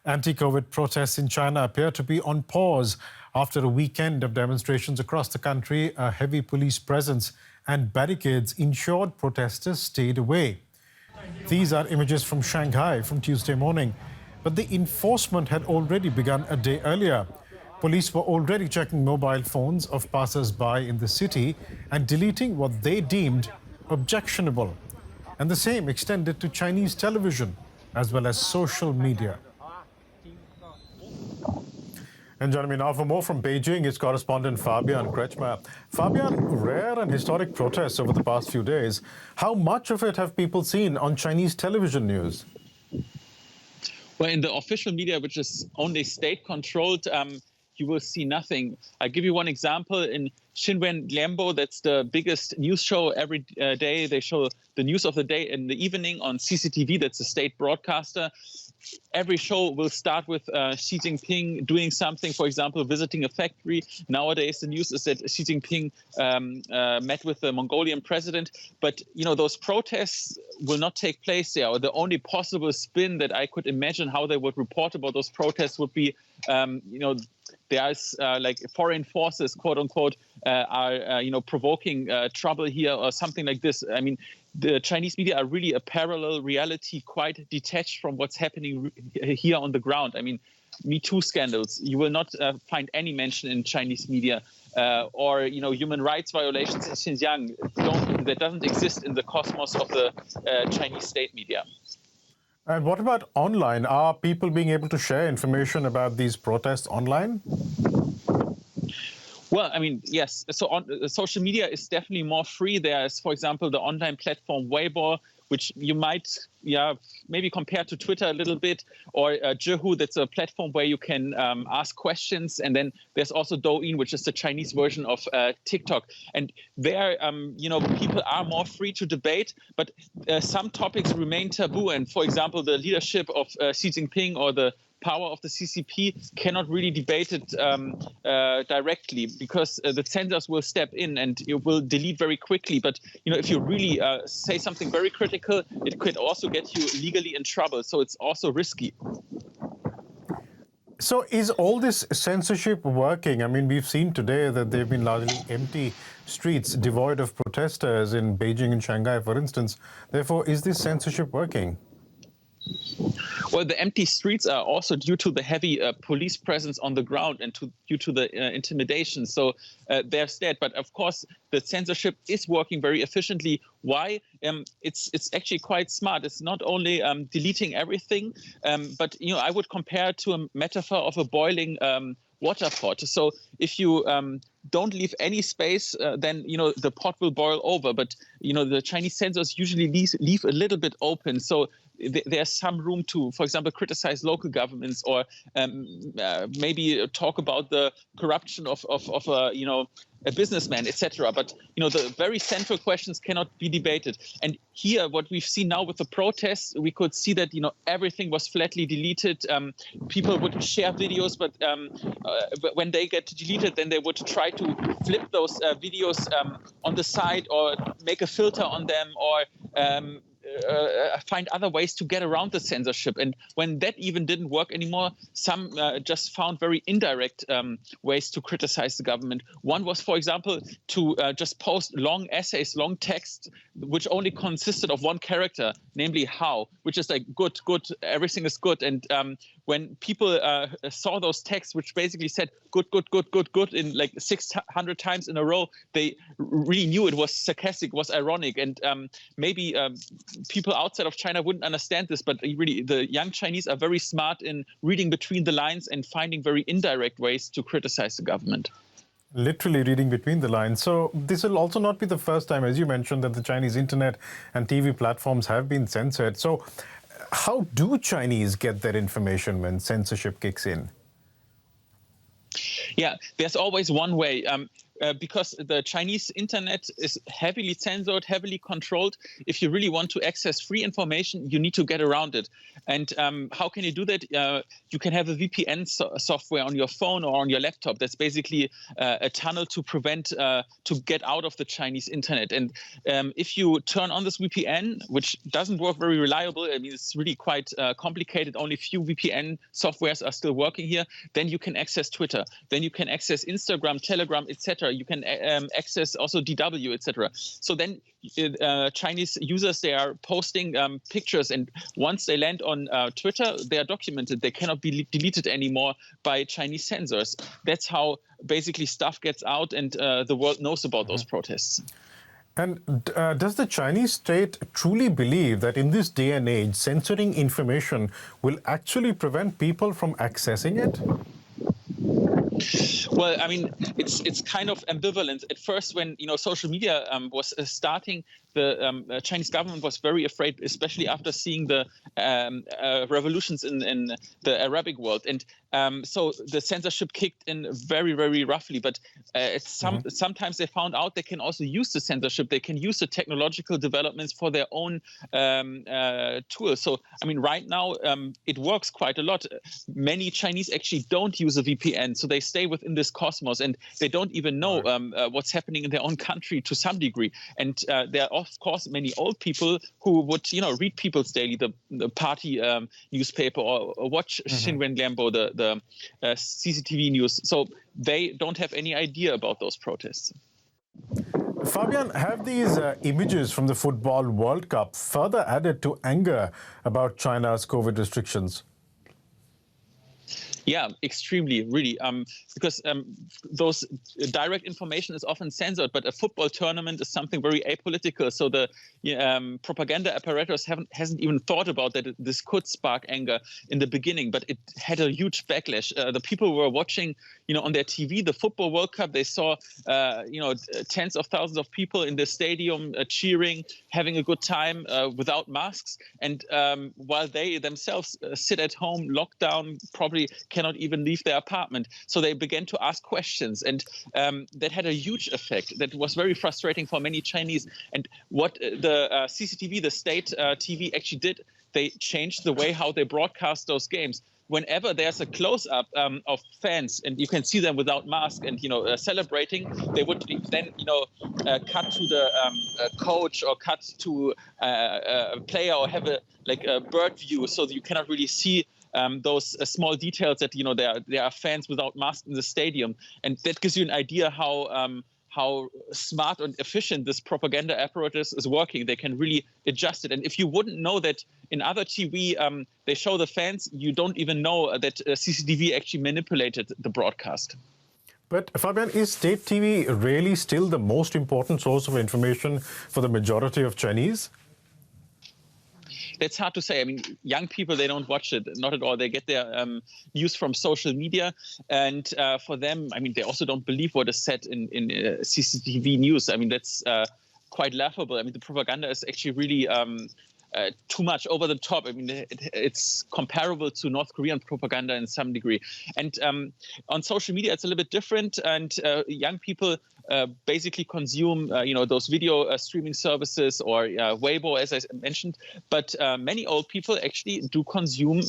Anti-COVID protests in China appear to be on pause after a weekend of demonstrations across the country. A heavy police presence and barricades ensured protesters stayed away. These are images from Shanghai from Tuesday morning. But the enforcement had already begun a day earlier. Police were already checking mobile phones of passers-by in the city and deleting what they deemed objectionable. And the same extended to Chinese television as well as social media. And joining me now for more from Beijing is correspondent Fabian Kretschmer. Fabian, rare and historic protests over the past few days. How much of it have people seen on Chinese television news? Well, in the official media, which is only state-controlled, you will see nothing. I'll give you one example. In Xinwen Lianbo, that's the biggest news show every day. They show the news of the day in the evening on CCTV. That's the state broadcaster. Every show will start with Xi Jinping doing something, for example, visiting a factory. Nowadays, the news is that Xi Jinping met with the Mongolian president. But, you know, those protests will not take place there. Or the only possible spin that I could imagine how they would report about those protests would be, there's like foreign forces, quote unquote, are provoking trouble here or something like this. I mean, the Chinese media are really a parallel reality, quite detached from what's happening here on the ground. I mean, Me Too scandals, you will not find any mention in Chinese media, or human rights violations in Xinjiang. That doesn't exist in the cosmos of the Chinese state media. And what about online? Are people being able to share information about these protests online? Well, I mean, yes. So social media is definitely more free. There's, for example, the online platform Weibo, which you might, maybe compare to Twitter a little bit, or Zhihu, that's a platform where you can ask questions. And then there's also Douyin, which is the Chinese version of TikTok. And there, people are more free to debate, but some topics remain taboo. And for example, the leadership of Xi Jinping or the power of the CCP cannot really debate it directly, because the censors will step in and you will delete very quickly. But if you really say something very critical, it could also get you legally in trouble. So it's also risky. So is all this censorship working? I mean, we've seen today that there have been largely empty streets devoid of protesters in Beijing and Shanghai, for instance. Therefore, is this censorship working? Well, the empty streets are also due to the heavy police presence on the ground and due to the intimidation. So there's that. But of course, the censorship is working very efficiently. Why? It's actually quite smart. It's not only deleting everything, but I would compare it to a metaphor of a boiling water pot. So if you don't leave any space, then the pot will boil over. But the Chinese censors usually leave a little bit open. So there's some room to, for example, criticize local governments or maybe talk about the corruption of a businessman, etc. But the very central questions cannot be debated. And here, what we've seen now with the protests, we could see that everything was flatly deleted. People would share videos, but when they get deleted, then they would try to flip those videos on the side or make a filter on them or find other ways to get around the censorship. And when that even didn't work anymore, some just found very indirect ways to criticize the government. One was, for example, to just post long essays, long text, which only consisted of one character, namely How, which is like good, everything is good. And when people saw those texts, which basically said good in like 600 times in a row, they really knew it was sarcastic, was ironic. And maybe people outside of China wouldn't understand this, but really the young Chinese are very smart in reading between the lines and finding very indirect ways to criticize the government. Literally reading between the lines. So this will also not be the first time, as you mentioned, that the Chinese internet and TV platforms have been censored. So how do Chinese get their information when censorship kicks in? Yeah, there's always one way. because the Chinese internet is heavily censored, heavily controlled. If you really want to access free information, you need to get around it. And how can you do that? You can have a VPN software on your phone or on your laptop. That's basically a tunnel to prevent to get out of the Chinese internet. And if you turn on this VPN, which doesn't work very reliable, I mean, it's really quite complicated. Only few VPN softwares are still working here. Then you can access Twitter. Then you can access Instagram, Telegram, etc. You can access also DW, etc. So then Chinese users, they are posting pictures, and once they land on Twitter, they are documented. They cannot be deleted anymore by Chinese censors. That's how basically stuff gets out, and the world knows about those protests. And does the Chinese state truly believe that in this day and age, censoring information will actually prevent people from accessing it? Well, I mean, it's kind of ambivalent. At first, when social media was starting, the Chinese government was very afraid, especially after seeing the revolutions in the Arabic world, and so the censorship kicked in very, very roughly. But sometimes they found out they can also use the censorship. They can use the technological developments for their own tools. So, I mean, right now it works quite a lot. Many Chinese actually don't use a VPN, so they stay within this cosmos, and they don't even know what's happening in their own country to some degree. And there are, of course, many old people who would, read People's Daily, the party newspaper, or watch Xinwen Lianbo, the CCTV news. So they don't have any idea about those protests. Fabian, have these images from the Football World Cup further added to anger about China's COVID restrictions? Yeah, extremely, really, because those direct information is often censored, but a football tournament is something very apolitical. So the propaganda apparatus hasn't even thought about that this could spark anger in the beginning, but it had a huge backlash. The people were watching, on their TV, the Football World Cup. They saw, tens of thousands of people in the stadium cheering, having a good time without masks. And while they themselves sit at home, locked down, probably cannot even leave their apartment. So they began to ask questions, and that had a huge effect. That was very frustrating for many Chinese. And what the CCTV, the state TV, actually did, they changed the way how they broadcast those games. Whenever there's a close-up of fans, and you can see them without mask and celebrating, they would then cut to the coach or cut to a player, or have a bird view, so that you cannot really see those small details that there are fans without masks in the stadium, and that gives you an idea how smart and efficient this propaganda apparatus is working. They can really adjust it. And if you wouldn't know that in other TV they show the fans, you don't even know that CCTV actually manipulated the broadcast. But Fabian, is state TV really still the most important source of information for the majority of Chinese? That's hard to say. I mean, young people, they don't watch it, not at all. They get their news from social media. And for them, I mean, they also don't believe what is said in CCTV news. I mean, that's quite laughable. I mean, the propaganda is actually really too much over the top. I mean, it's comparable to North Korean propaganda in some degree. And on social media, it's a little bit different. And young people basically consume, those video streaming services, or Weibo, as I mentioned. But many old people actually do consume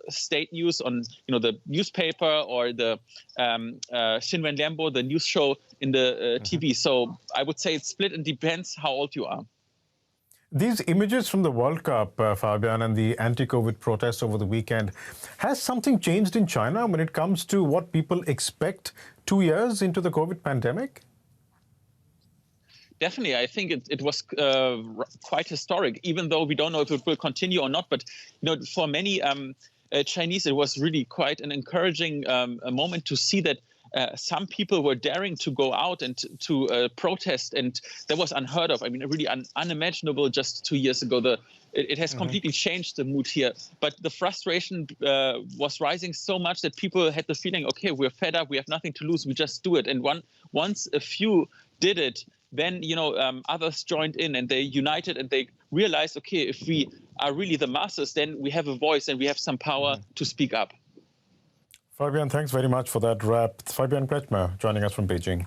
state news on, the newspaper, or the Xinwen Lianbo, the news show in the TV. So I would say it's split, and depends how old you are. These images from the World Cup, Fabian, and the anti-COVID protests over the weekend, has something changed in China when it comes to what people expect 2 years into the COVID pandemic? Definitely. I think it was quite historic, even though we don't know if it will continue or not. But for many Chinese, it was really quite an encouraging moment to see that some people were daring to go out and to protest, and that was unheard of. I mean, really unimaginable just 2 years ago. It has completely changed the mood here. But the frustration was rising so much that people had the feeling, okay, we're fed up, we have nothing to lose, we just do it. And once a few did it, then others joined in, and they united, and they realized, okay, if we are really the masses, then we have a voice and we have some power to speak up. Fabian, thanks very much for that wrap. Fabian Kretschmer joining us from Beijing.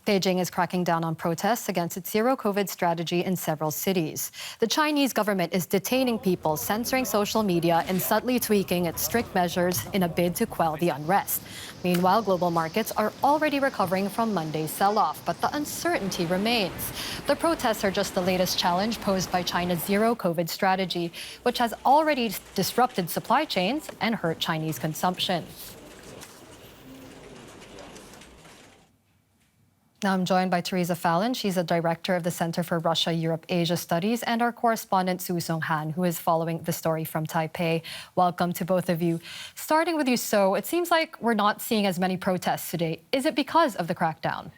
Beijing is cracking down on protests against its zero-COVID strategy in several cities. The Chinese government is detaining people, censoring social media, and subtly tweaking its strict measures in a bid to quell the unrest. Meanwhile, global markets are already recovering from Monday's sell-off, but the uncertainty remains. The protests are just the latest challenge posed by China's zero-COVID strategy, which has already disrupted supply chains and hurt Chinese consumption. Now I'm joined by Teresa Fallon. She's a director of the Center for Russia-Europe-Asia Studies, and our correspondent Su Song-han, who is following the story from Taipei. Welcome to both of you. Starting with you, So, it seems like we're not seeing as many protests today. Is it because of the crackdown?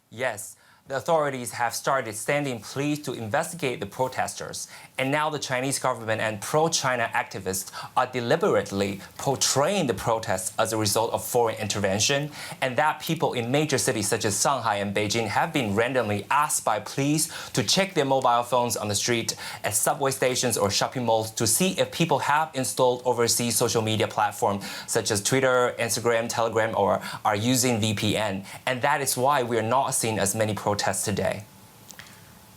Yes. The authorities have started standing pleas to investigate the protesters. And now the Chinese government and pro-China activists are deliberately portraying the protests as a result of foreign intervention, and that people in major cities such as Shanghai and Beijing have been randomly asked by police to check their mobile phones on the street, at subway stations or shopping malls to see if people have installed overseas social media platforms such as Twitter, Instagram, Telegram, or are using VPN. And that is why we are not seeing as many protests today.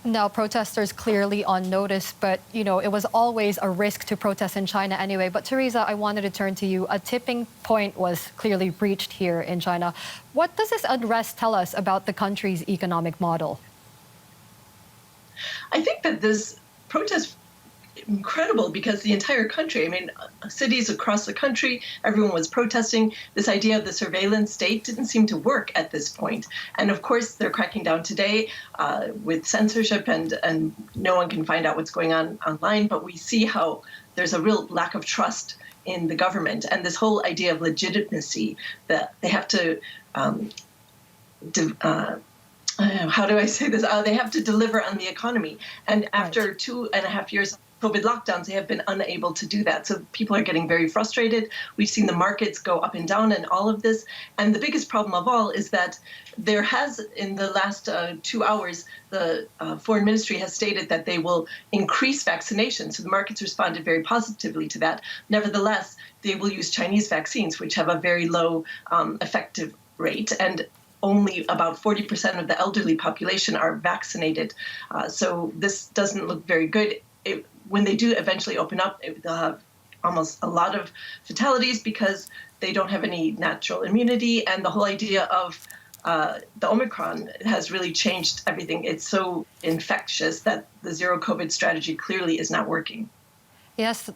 Now, protesters clearly on notice, but, it was always a risk to protest in China anyway. But, Teresa, I wanted to turn to you. A tipping point was clearly reached here in China. What does this unrest tell us about the country's economic model? I think that this protest incredible because the entire country, cities across the country, everyone was protesting. This idea of the surveillance state didn't seem to work at this point. And of course, they're cracking down today with censorship and no one can find out what's going on online. But we see how there's a real lack of trust in the government and this whole idea of legitimacy that they have to how do I say this? They have to deliver on the economy. And after 2.5 years of COVID lockdowns, they have been unable to do that. So people are getting very frustrated. We've seen the markets go up and down and all of this. And the biggest problem of all is that there has, in the last 2 hours, the foreign ministry has stated that they will increase vaccination. So the markets responded very positively to that. Nevertheless, they will use Chinese vaccines, which have a very low effective rate. And only about 40% of the elderly population are vaccinated. So this doesn't look very good. When they do eventually open up, they'll have almost a lot of fatalities because they don't have any natural immunity. And the whole idea of the Omicron has really changed everything. It's so infectious that the zero COVID strategy clearly is not working. Yes,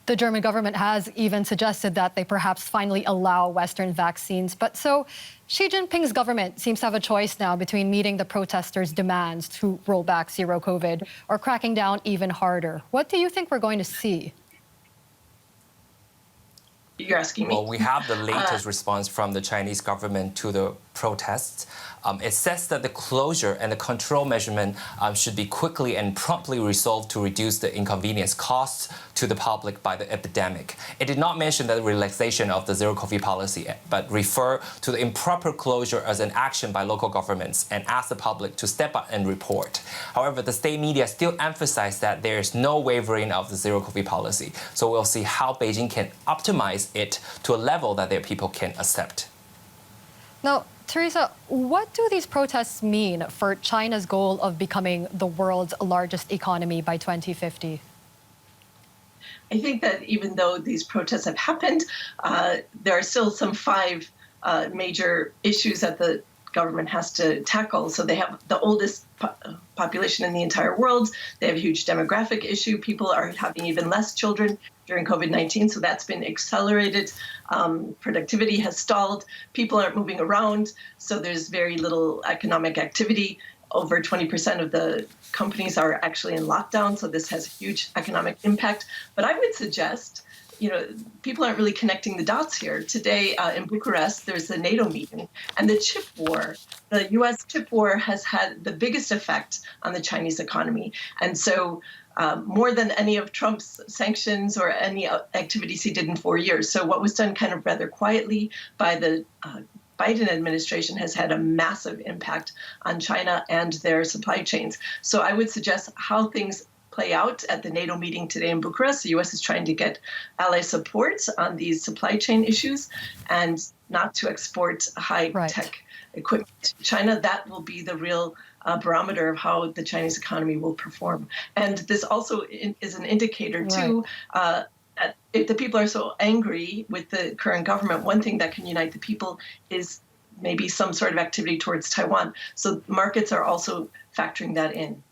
the German government has even suggested that they perhaps finally allow Western vaccines. But so Xi Jinping's government seems to have a choice now between meeting the protesters' demands to roll back zero COVID or cracking down even harder. What do you think we're going to see? You're asking me? Well, we have the latest response from the Chinese government to the protests. It says that the closure and the control measurement should be quickly and promptly resolved to reduce the inconvenience costs to the public by the epidemic. It did not mention the relaxation of the zero-COVID policy, but refer to the improper closure as an action by local governments and ask the public to step up and report. However, the state media still emphasize that there is no wavering of the zero-COVID policy. So we'll see how Beijing can optimize it to a level that their people can accept. Now, Teresa, what do these protests mean for China's goal of becoming the world's largest economy by 2050? I think that even though these protests have happened, there are still some 5 major issues that the government has to tackle. So they have the oldest population in the entire world. They have a huge demographic issue. People are having even less children during COVID-19, so that's been accelerated. Productivity has stalled. People aren't moving around, so there's very little economic activity. Over 20% of the companies are actually in lockdown, so this has a huge economic impact. But I would suggest, people aren't really connecting the dots here. Today in Bucharest, there's a NATO meeting, and the chip war, the U.S. chip war has had the biggest effect on the Chinese economy. And so more than any of Trump's sanctions or any activities he did in 4 years. So what was done kind of rather quietly by the Biden administration has had a massive impact on China and their supply chains. So I would suggest how things play out at the NATO meeting today in Bucharest. The U.S. is trying to get ally support on these supply chain issues. And not to export high-tech equipment to China. That will be the real barometer of how the Chinese economy will perform. And this also is an indicator, too, that if the people are so angry with the current government, one thing that can unite the people is maybe some sort of activity towards Taiwan. So markets are also factoring that in.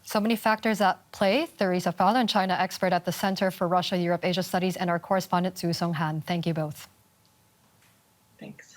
So many factors at play. Theresa Fowler, China expert at the Center for Russia, Europe, Asia Studies, and our correspondent, Su Song Han. Thank you both. Thanks.